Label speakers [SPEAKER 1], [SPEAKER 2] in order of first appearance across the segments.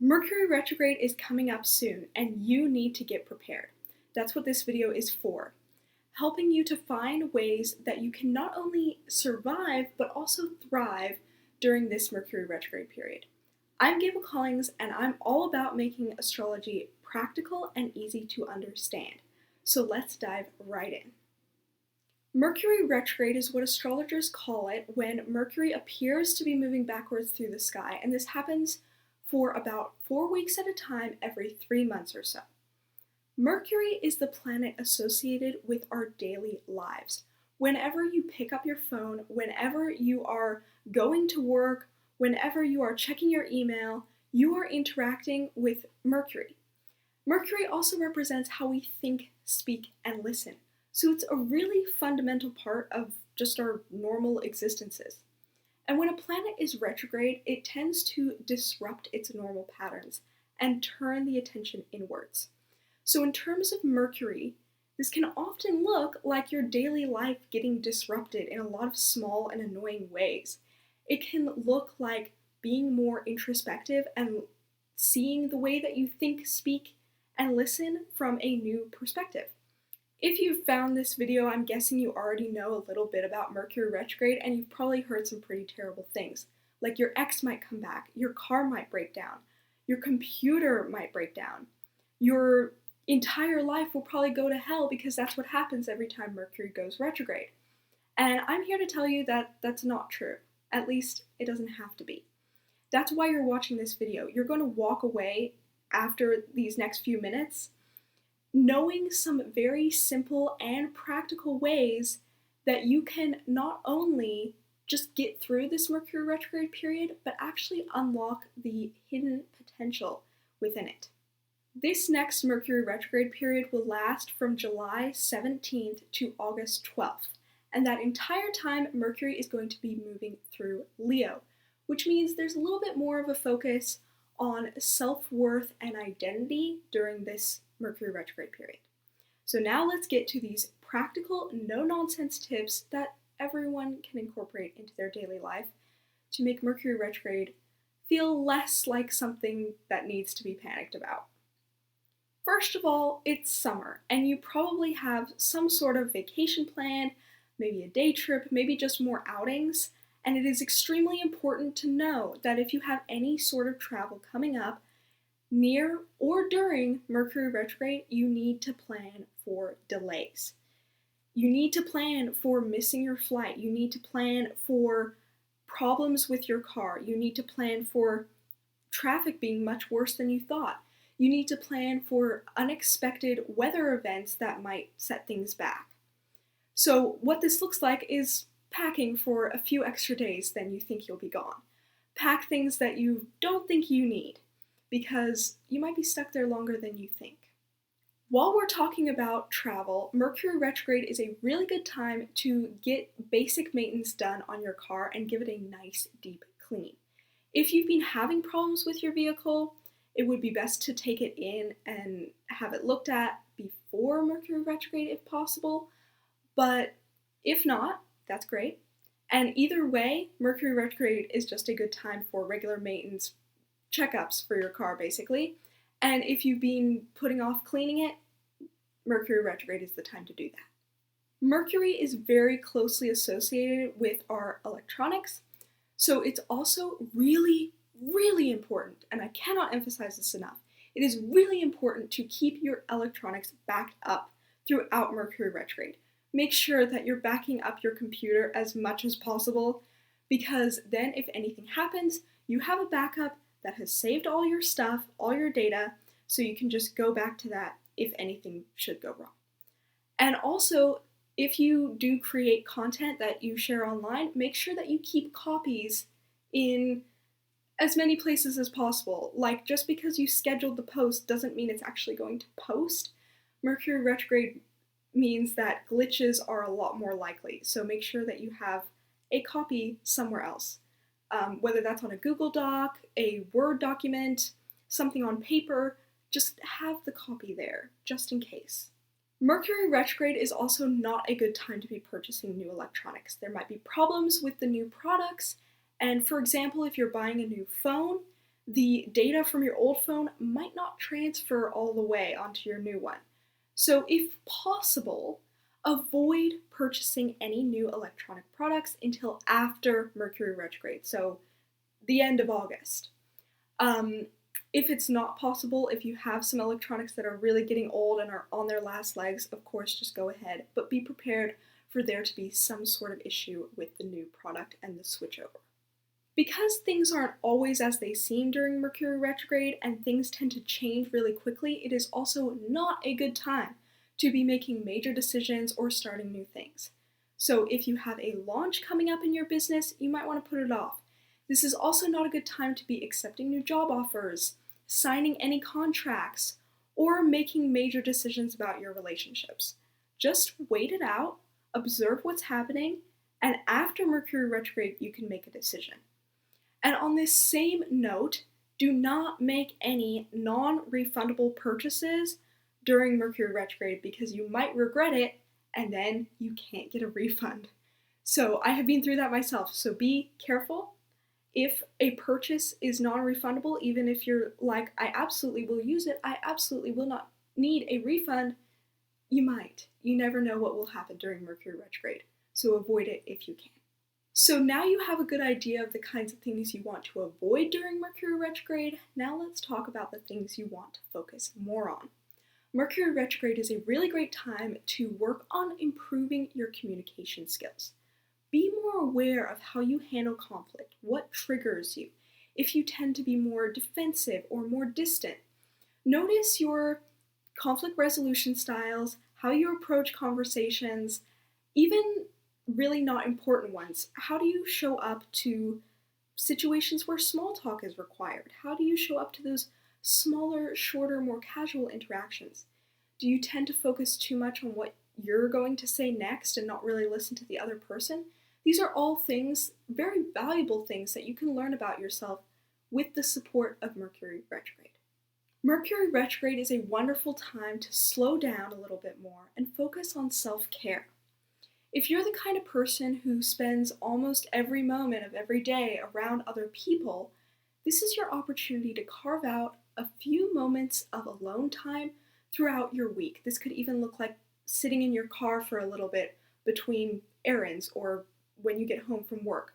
[SPEAKER 1] Mercury retrograde is coming up soon, and you need to get prepared. That's what this video is for, helping you to find ways that you can not only survive, but also thrive during this Mercury retrograde period. I'm Gable Collins, and I'm all about making astrology practical and easy to understand. So let's dive right in. Mercury retrograde is what astrologers call it when Mercury appears to be moving backwards through the sky, and this happens for about 4 weeks at a time every 3 months or so. Mercury is the planet associated with our daily lives. Whenever you pick up your phone, whenever you are going to work, whenever you are checking your email, you are interacting with Mercury. Mercury also represents how we think, speak, and listen. So it's a really fundamental part of just our normal existences. And when a planet is retrograde, it tends to disrupt its normal patterns and turn the attention inwards. So in terms of Mercury, this can often look like your daily life getting disrupted in a lot of small and annoying ways. It can look like being more introspective and seeing the way that you think, speak, and listen from a new perspective. If you've found this video, I'm guessing you already know a little bit about Mercury retrograde, and you've probably heard some pretty terrible things. Like your ex might come back, your car might break down, your computer might break down, your entire life will probably go to hell because that's what happens every time Mercury goes retrograde. And I'm here to tell you that that's not true. At least it doesn't have to be. That's why you're watching this video. You're going to walk away after these next few minutes knowing some very simple and practical ways that you can not only just get through this Mercury retrograde period, but actually unlock the hidden potential within it. This next Mercury retrograde period will last from July 17th to August 12th, and that entire time Mercury is going to be moving through Leo, which means there's a little bit more of a focus on self-worth and identity during this Mercury retrograde period. So now let's get to these practical, no-nonsense tips that everyone can incorporate into their daily life to make Mercury retrograde feel less like something that needs to be panicked about. First of all, it's summer, and you probably have some sort of vacation planned, maybe a day trip, maybe just more outings, and it is extremely important to know that if you have any sort of travel coming up, near or during Mercury retrograde, you need to plan for delays. You need to plan for missing your flight. You need to plan for problems with your car. You need to plan for traffic being much worse than you thought. You need to plan for unexpected weather events that might set things back. So what this looks like is packing for a few extra days than you think you'll be gone. Pack things that you don't think you need, because you might be stuck there longer than you think. While we're talking about travel, Mercury retrograde is a really good time to get basic maintenance done on your car and give it a nice deep clean. If you've been having problems with your vehicle, it would be best to take it in and have it looked at before Mercury retrograde if possible, but if not, that's great. And either way, Mercury retrograde is just a good time for regular maintenance checkups for your car, basically. And if you've been putting off cleaning it, Mercury retrograde is the time to do that. Mercury is very closely associated with our electronics, so it's also really, really important, and I cannot emphasize this enough. It is really important to keep your electronics backed up throughout Mercury retrograde. Make sure that you're backing up your computer as much as possible, because then if anything happens, you have a backup that has saved all your stuff, all your data, so you can just go back to that if anything should go wrong. And also, if you do create content that you share online, make sure that you keep copies in as many places as possible. Like, just because you scheduled the post doesn't mean it's actually going to post. Mercury retrograde means that glitches are a lot more likely, so make sure that you have a copy somewhere else. Whether that's on a Google Doc, a Word document, something on paper, just have the copy there, just in case. Mercury retrograde is also not a good time to be purchasing new electronics. There might be problems with the new products, and for example, if you're buying a new phone, the data from your old phone might not transfer all the way onto your new one. So if possible, avoid purchasing any new electronic products until after Mercury retrograde, so the end of August. If it's not possible, if you have some electronics that are really getting old and are on their last legs, of course, just go ahead, but be prepared for there to be some sort of issue with the new product and the switchover. Because things aren't always as they seem during Mercury retrograde and things tend to change really quickly, it is also not a good time to be making major decisions or starting new things. So if you have a launch coming up in your business, you might want to put it off. This is also not a good time to be accepting new job offers, signing any contracts, or making major decisions about your relationships. Just wait it out, observe what's happening, and after Mercury retrograde, you can make a decision. And on this same note, do not make any non-refundable purchases during Mercury retrograde because you might regret it and then you can't get a refund. So I have been through that myself, so be careful. If a purchase is non-refundable, even if you're like, I absolutely will use it, I absolutely will not need a refund, you might. You never know what will happen during Mercury retrograde, so avoid it if you can. So now you have a good idea of the kinds of things you want to avoid during Mercury retrograde. Now let's talk about the things you want to focus more on. Mercury retrograde is a really great time to work on improving your communication skills. Be more aware of how you handle conflict, what triggers you, if you tend to be more defensive or more distant. Notice your conflict resolution styles, how you approach conversations, even really not important ones. How do you show up to situations where small talk is required? How do you show up to those smaller, shorter, more casual interactions? Do you tend to focus too much on what you're going to say next and not really listen to the other person? These are all things, very valuable things that you can learn about yourself with the support of Mercury retrograde. Mercury retrograde is a wonderful time to slow down a little bit more and focus on self-care. If you're the kind of person who spends almost every moment of every day around other people, this is your opportunity to carve out a few moments of alone time throughout your week. This could even look like sitting in your car for a little bit between errands or when you get home from work.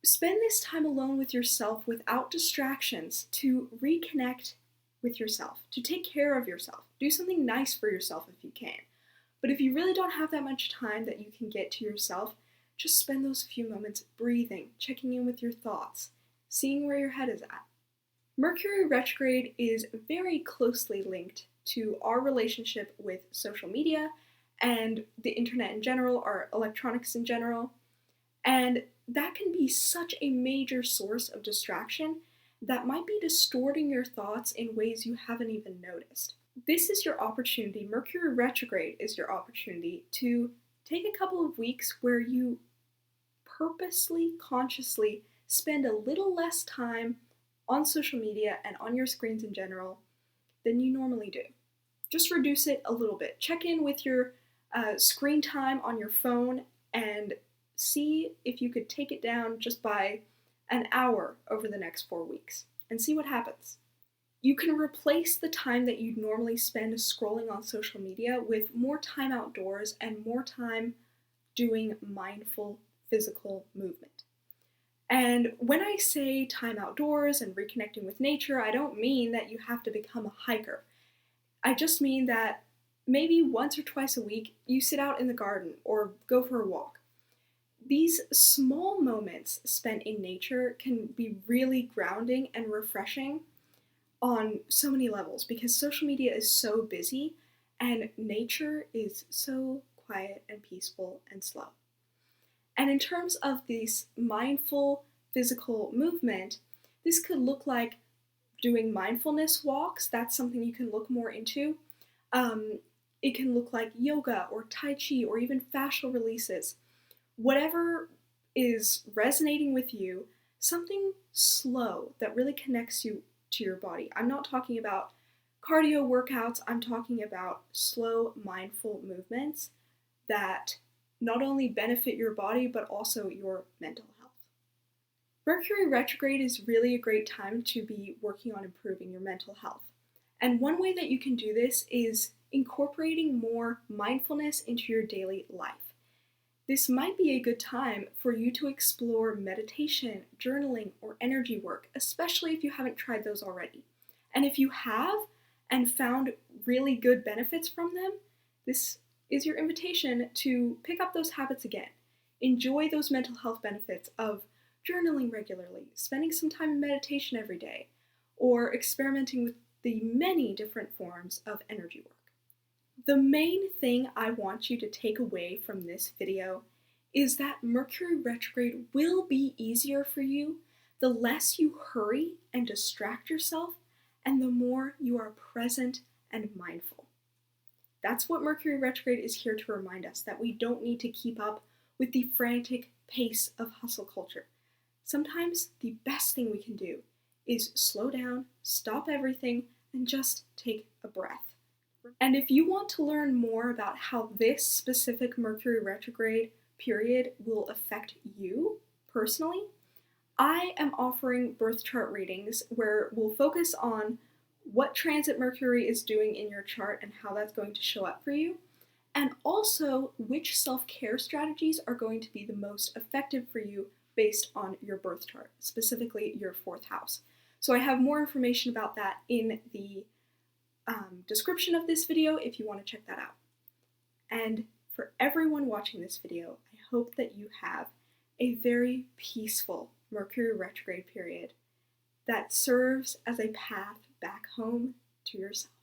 [SPEAKER 1] Spend this time alone with yourself without distractions to reconnect with yourself, to take care of yourself. Do something nice for yourself if you can. But if you really don't have that much time that you can get to yourself, just spend those few moments breathing, checking in with your thoughts, seeing where your head is at. Mercury retrograde is very closely linked to our relationship with social media and the internet in general, or electronics in general. And that can be such a major source of distraction that might be distorting your thoughts in ways you haven't even noticed. This is your opportunity, Mercury retrograde is your opportunity to take a couple of weeks where you purposely, consciously spend a little less time on social media and on your screens in general than you normally do. Just reduce it a little bit. Check in with your screen time on your phone and see if you could take it down just by an hour over the next 4 weeks and see what happens. You can replace the time that you'd normally spend scrolling on social media with more time outdoors and more time doing mindful physical movement. And when I say time outdoors and reconnecting with nature, I don't mean that you have to become a hiker. I just mean that maybe once or twice a week you sit out in the garden or go for a walk. These small moments spent in nature can be really grounding and refreshing on so many levels because social media is so busy and nature is so quiet and peaceful and slow. And in terms of this mindful physical movement, this could look like doing mindfulness walks. That's something you can look more into. It can look like yoga or Tai Chi or even fascial releases. Whatever is resonating with you, something slow that really connects you to your body. I'm not talking about cardio workouts, I'm talking about slow, mindful movements that not only benefit your body, but also your mental health. Mercury retrograde is really a great time to be working on improving your mental health. And one way that you can do this is incorporating more mindfulness into your daily life. This might be a good time for you to explore meditation, journaling, or energy work, especially if you haven't tried those already. And if you have and found really good benefits from them, this is your invitation to pick up those habits again. Enjoy those mental health benefits of journaling regularly, spending some time in meditation every day, or experimenting with the many different forms of energy work. The main thing I want you to take away from this video is that Mercury retrograde will be easier for you the less you hurry and distract yourself, and the more you are present and mindful. That's what Mercury retrograde is here to remind us, that we don't need to keep up with the frantic pace of hustle culture. Sometimes the best thing we can do is slow down, stop everything, and just take a breath. And if you want to learn more about how this specific Mercury retrograde period will affect you personally, I am offering birth chart readings where we'll focus on what transit Mercury is doing in your chart and how that's going to show up for you, and also which self-care strategies are going to be the most effective for you based on your birth chart, specifically your 4th house. So I have more information about that in the description of this video if you want to check that out. And for everyone watching this video, I hope that you have a very peaceful Mercury retrograde period that serves as a path back home to yourself.